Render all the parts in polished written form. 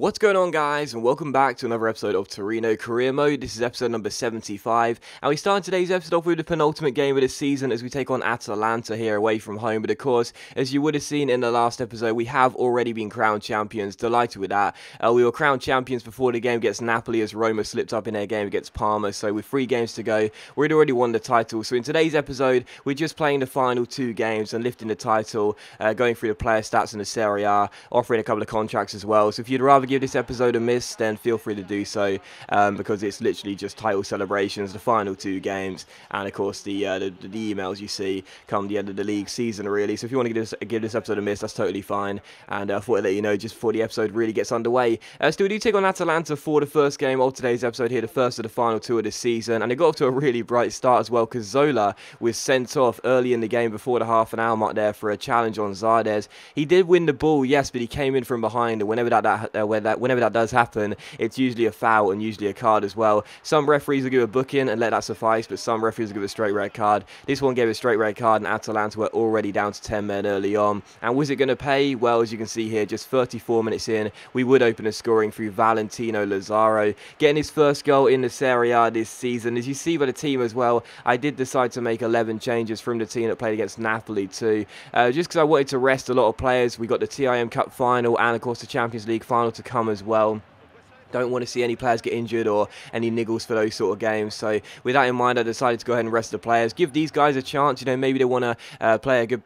What's going on, guys, and welcome back to another episode of Torino Career Mode. This is episode number 75, and we start today's episode off with the penultimate game of the season as we take on Atalanta here away from home. But of course, as you would have seen in the last episode, we have already been crowned champions. Delighted with that. We were crowned champions before the game against Napoli as Roma slipped up in their game against Parma. So with 3 games to go, we'd already won the title. So in today's episode, we're just playing the final 2 games and lifting the title, going through the player stats in the Serie A, offering a couple of contracts as well. So if you'd rather give this episode a miss, then feel free to do so, because it's literally just title celebrations, the final 2 games, and of course the emails you see come the end of the league season, really. So if you want to give this episode a miss, that's totally fine. And I thought I'd let you know just before the episode really gets underway. Still, we do take on Atalanta for the first game of today's episode here, the first of the final 2 of the season, and it got off to a really bright start as well, because Zola was sent off early in the game before the half an hour mark there for a challenge on Zardes. He did win the ball, yes, but he came in from behind, and whenever that does happen, it's usually a foul and usually a card as well. Some referees will give a booking and let that suffice, but some referees will give a straight red card. This one gave a straight red card, and Atalanta were already down to 10 men early on. And was it going to pay? Well, as you can see here, just 34 minutes in, we would open the scoring through Valentino Lazaro, getting his first goal in the Serie A this season. As you see by the team as well, I did decide to make 11 changes from the team that played against Napoli too, just because I wanted to rest a lot of players. We got the TIM Cup final and of course the Champions League final to come as well. Don't want to see any players get injured or any niggles for those sort of games. So with that in mind, I decided to go ahead and rest the players, give these guys a chance. You know, maybe they want to play a good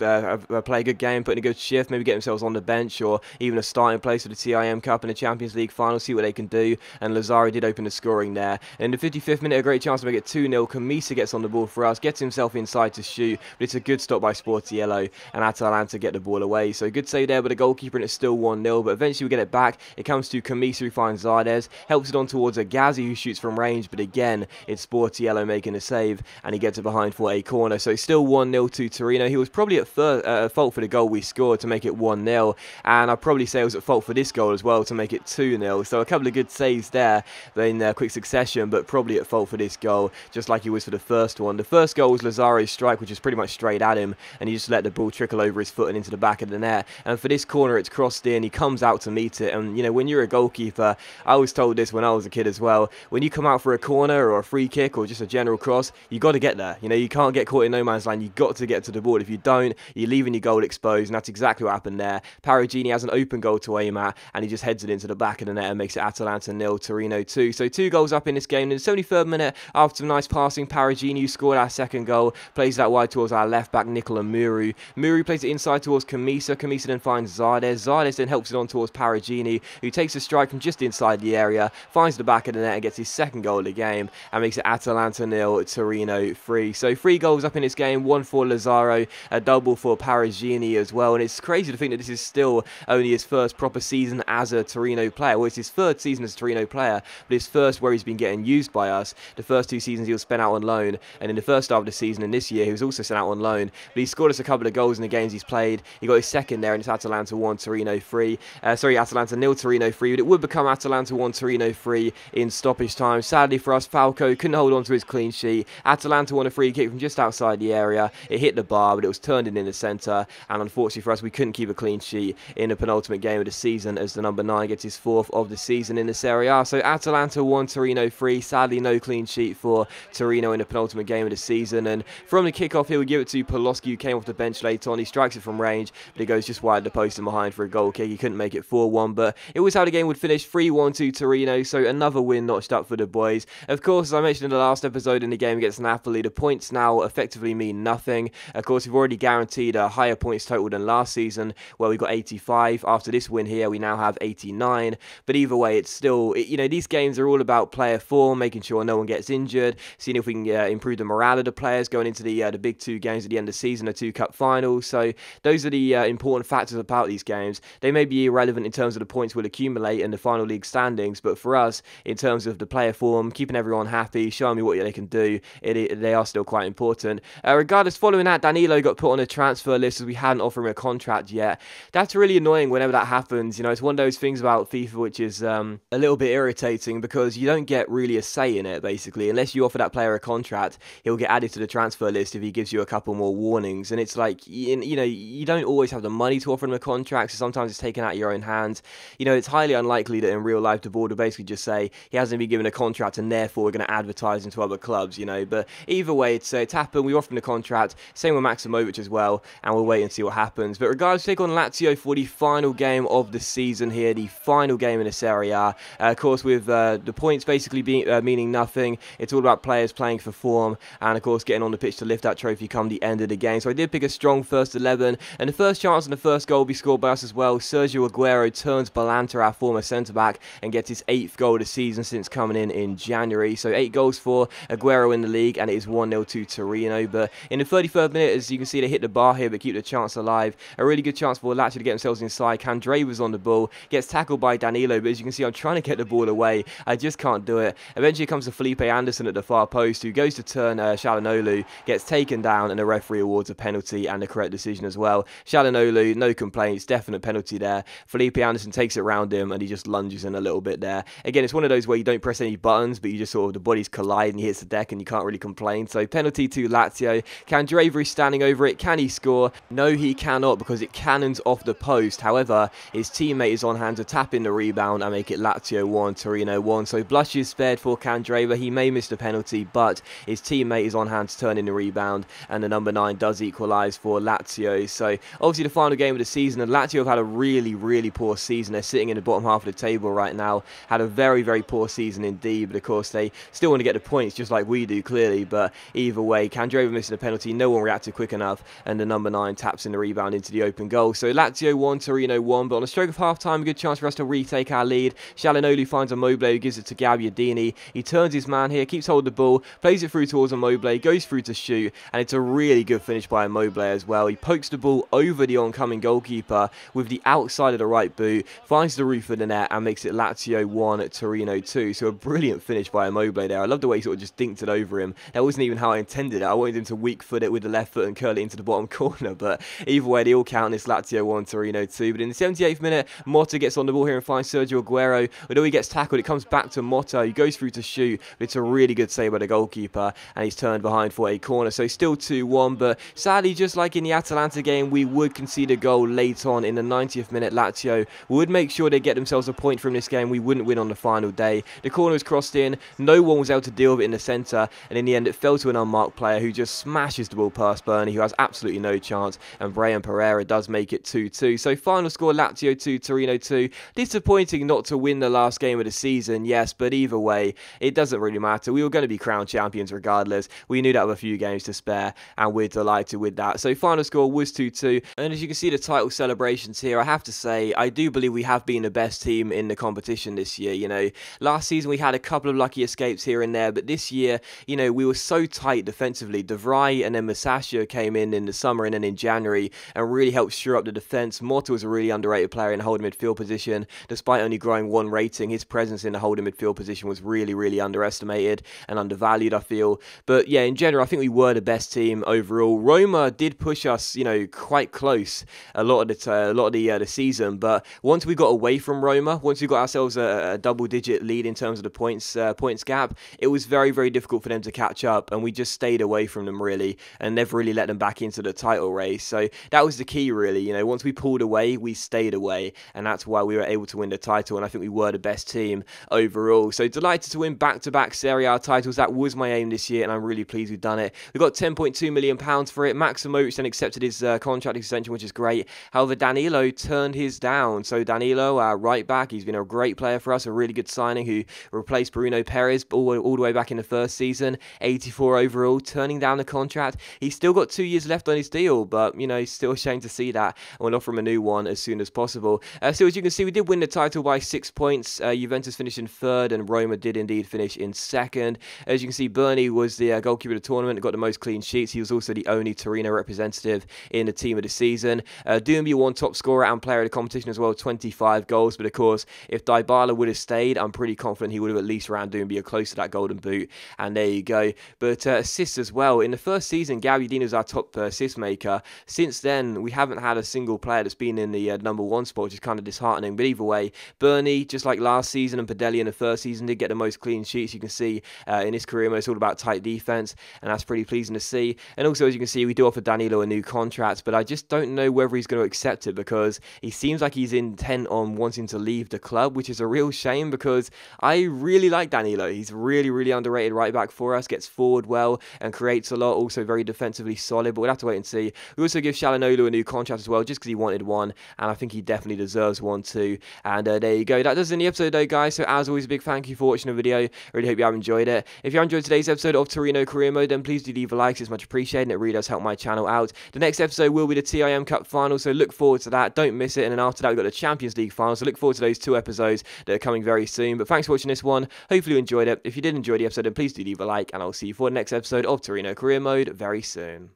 game, put in a good shift, maybe get themselves on the bench or even a starting place for the TIM Cup and the Champions League final, see what they can do. And Lazaro did open the scoring there. And in the 55th minute, a great chance to make it 2-0. Camisa gets on the ball for us, gets himself inside to shoot, but it's a good stop by Sportiello, and Atalanta get the ball away. So good save there, but the goalkeeper, and it's still 1-0. But eventually we get it back. It comes to Camisa, who finds Zardes. Helps it on towards a Gazzi, who shoots from range, but again it's Sportiello making the save, and he gets it behind for a corner. So still 1-0 to Torino. He was probably at fault for the goal we scored to make it 1-0, and I'd probably say he was at fault for this goal as well to make it 2-0. So a couple of good saves there in quick succession, but probably at fault for this goal, just like he was for the first one. The first goal was Lazaro's strike, which is pretty much straight at him, and he just let the ball trickle over his foot and into the back of the net. And for this corner, it's crossed in. He comes out to meet it, and you know, when you're a goalkeeper, I was told this when I was a kid as well, when you come out for a corner or a free kick or just a general cross, you got to get there. You know, you can't get caught in no man's land. You got to get to the ball. If you don't, you're leaving your goal exposed, and that's exactly what happened there. Paragini has an open goal to aim at, and he just heads it into the back of the net and makes it Atalanta 0, Torino 2. So 2 goals up in this game. In the 73rd minute, after some nice passing, Paragini, who scored our second goal, plays that wide towards our left back Nicola Muru. Muru plays it inside towards Camisa. Camisa then finds Zardes. Zardes then helps it on towards Paragini, who takes a strike from just inside the area, finds the back of the net and gets his second goal of the game, and makes it Atalanta 0, Torino 3. So 3 goals up in this game, 1 for Lazaro, a double for Paragini as well. And it's crazy to think that this is still only his first proper season as a Torino player. Well, it's his 3rd season as a Torino player, but his first where he's been getting used by us. The first 2 seasons he was spent out on loan, and in the first half of the season and this year he was also sent out on loan, but he scored us a couple of goals in the games he's played. He got his second there, and it's Atalanta 1, Torino 3. Atalanta 0, Torino 3, but it would become Atalanta 1, Torino 3 in stoppage time. Sadly for us, Falco couldn't hold on to his clean sheet. Atalanta won a free kick from just outside the area. It hit the bar, but it was turned in the centre, and unfortunately for us, we couldn't keep a clean sheet in the penultimate game of the season as the number 9 gets his 4th of the season in the Serie A. So Atalanta 1, Torino 3. Sadly, no clean sheet for Torino in the penultimate game of the season. And from the kickoff here, we give it to Poloski, who came off the bench later on. He strikes it from range, but it goes just wide the post and behind for a goal kick. He couldn't make it 4-1, but it was how the game would finish, 3-1 to Torino. So another win notched up for the boys. Of course, as I mentioned in the last episode, in the game against Napoli, the points now effectively mean nothing. Of course, we've already guaranteed a higher points total than last season, where we got 85. After this win here, we now have 89. But either way, it's still, you know, these games are all about player form, making sure no one gets injured, seeing if we can improve the morale of the players going into the big 2 games at the end of the season, the 2 cup finals. So those are the important factors about these games. They may be irrelevant in terms of the points we'll accumulate and the final league standing standings, but for us, in terms of the player form, keeping everyone happy, showing me what they can do, they are still quite important. Regardless, following that, Danilo got put on a transfer list as we hadn't offered him a contract yet. That's really annoying whenever that happens. You know, it's one of those things about FIFA which is a little bit irritating because you don't get really a say in it, basically. Unless you offer that player a contract, he'll get added to the transfer list if he gives you a couple more warnings. And it's like, you know, you don't always have the money to offer him a contract, so sometimes it's taken out of your own hands. You know, it's highly unlikely that in real life the board will basically just say he hasn't been given a contract and therefore we're going to advertise into other clubs, you know. But either way, it's happened. We offered him a contract. Same with Maximovic as well, and we'll wait and see what happens. But regardless, take on Lazio for the final game of the season here, the final game in the Serie A. Of course, with the points basically meaning nothing. It's all about players playing for form, and of course getting on the pitch to lift that trophy come the end of the game. So I did pick a strong first 11, and the first chance and the first goal will be scored by us as well. Sergio Aguero turns Balanta, our former centre-back, and gets his 8th goal of the season since coming in January. So 8 goals for Aguero in the league, and it is 1-0 to Torino. But in the 33rd minute, as you can see, they hit the bar here but keep the chance alive. A really good chance for Lazio to get themselves inside. Candreva was on the ball, gets tackled by Danilo, but as you can see, I'm trying to get the ball away. I just can't do it. Eventually comes to Felipe Anderson at the far post, who goes to turn Çalhanoğlu, gets taken down, and the referee awards a penalty and the correct decision as well. Çalhanoğlu, no complaints, definite penalty there. Felipe Anderson takes it round him and he just lunges in a little bit there. Again, it's one of those where you don't press any buttons, but you just sort of, the bodies collide and he hits the deck and you can't really complain. So penalty to Lazio. Candreva is standing over it. Can he score? No, he cannot, because it cannons off the post. However, his teammate is on hand to tap in the rebound and make it Lazio 1, Torino 1. So blush is spared for Candreva. He may miss the penalty, but his teammate is on hand to turn in the rebound, and the number 9 does equalise for Lazio. So obviously the final game of the season, and Lazio have had a really poor season. They're sitting in the bottom half of the table right now. Had a very poor season indeed, but of course they still want to get the points just like we do, clearly. But either way, Candreva missing a penalty, no one reacted quick enough, and the number 9 taps in the rebound into the open goal. So Lazio 1, Torino 1, but on a stroke of half-time, a good chance for us to retake our lead. Çalhanoğlu finds Immobile, who gives it to Gabbiadini. He turns his man here, keeps hold of the ball, plays it through towards Immobile, goes through to shoot, and it's a really good finish by Immobile as well. He pokes the ball over the oncoming goalkeeper with the outside of the right boot, finds the roof of the net, and makes it Lazio 1, Torino 2. So a brilliant finish by Immobile there. I love the way he sort of just dinked it over him. That wasn't even how I intended it. I wanted him to weak foot it with the left foot and curl it into the bottom corner, but either way, they all count. It's Lazio 1, Torino 2. But in the 78th minute, Motta gets on the ball here and finds Sergio Aguero. Although he gets tackled, it comes back to Motta. He goes through to shoot, but it's a really good save by the goalkeeper, and he's turned behind for a corner. So still 2-1, but sadly, just like in the Atalanta game, we would concede a goal late on in the 90th minute. Lazio would make sure they get themselves a point from this game. We wouldn't win on the final day. The corner was crossed in. No one was able to deal with it in the centre, and in the end, it fell to an unmarked player who just smashes the ball past Burnley, who has absolutely no chance, and Brian Pereira does make it 2-2. So final score, Lazio 2, Torino 2. Disappointing not to win the last game of the season, yes, but either way, it doesn't really matter. We were going to be crowned champions regardless. We knew that with a few games to spare, and we're delighted with that. So final score was 2-2, and as you can see the title celebrations here, I have to say, I do believe we have been the best team in the competition this year. You know, last season we had a couple of lucky escapes here and there, but this year, you know, we were so tight defensively. De Vrij and then Masaccio came in the summer and then in January and really helped shore up the defence. Motta was a really underrated player in the holding midfield position. Despite only growing 1 rating, his presence in the holding midfield position was really underestimated and undervalued, I feel. But yeah, in general, I think we were the best team overall. Roma did push us, you know, quite close a lot of the season, but once we got away from Roma, once we got ourselves a double-digit lead in terms of the points gap, it was very difficult for them to catch up, and we just stayed away from them really, and never really let them back into the title race. So that was the key really. You know, once we pulled away, we stayed away, and that's why we were able to win the title, and I think we were the best team overall. So delighted to win back-to-back Serie A titles. That was my aim this year, and I'm really pleased we've done it. We got £10.2 million for it. Maximovic then accepted his contract extension, which is great. However, Danilo turned his down. So Danilo, our right back, he's been a great player for us, a really good signing who replaced Bruno Perez all the way back in the first season. 84 overall, turning down the contract. He's still got 2 years left on his deal, but you know, he's still ashamed to see that, and we'll offer him a new one as soon as possible. So as you can see, we did win the title by 6 points. Juventus finished in 3rd, and Roma did indeed finish in 2nd. As you can see, Burnley was the goalkeeper of the tournament, got the most clean sheets. He was also the only Torino representative in the team of the season. Doumbia won top scorer and player of the competition as well, 25 goals. But of course, if Dybala would have stayed, I'm pretty confident he would have at least ran doing be close to that golden boot. And there you go. But assists as well. In the first season, Gabbiadini was our top assist maker. Since then, we haven't had a single player that's been in the #1 spot, which is kind of disheartening. But either way, Bernie, just like last season, and Padelli in the first season, did get the most clean sheets. You can see in his career mode, it's all about tight defense, and that's pretty pleasing to see. And also, as you can see, we do offer Danilo a new contract, but I just don't know whether he's going to accept it, because he seems like he's intent on wanting to leave the club, which is a real shame, because I really like Danilo. He's really, really underrated right back for us, gets forward well and creates a lot, also very defensively solid, but we'll have to wait and see. We also give Shalanolu a new contract as well, just because he wanted one, and I think he definitely deserves one too. And there you go. That does it in the episode though, guys. So as always, a big thank you for watching the video. I really hope you have enjoyed it. If you enjoyed today's episode of Torino Career Mode, then please do leave a like. It's much appreciated, and it really does help my channel out. The next episode will be the TIM Cup final, so look forward to that. Don't miss it. And then after that, we've got the Champions League final, so look forward to those 2 episodes that are coming very soon. But thanks for watching this one. Hopefully you enjoyed it. If you did enjoy the episode, then please do leave a like, and I'll see you for the next episode of Torino Career Mode very soon.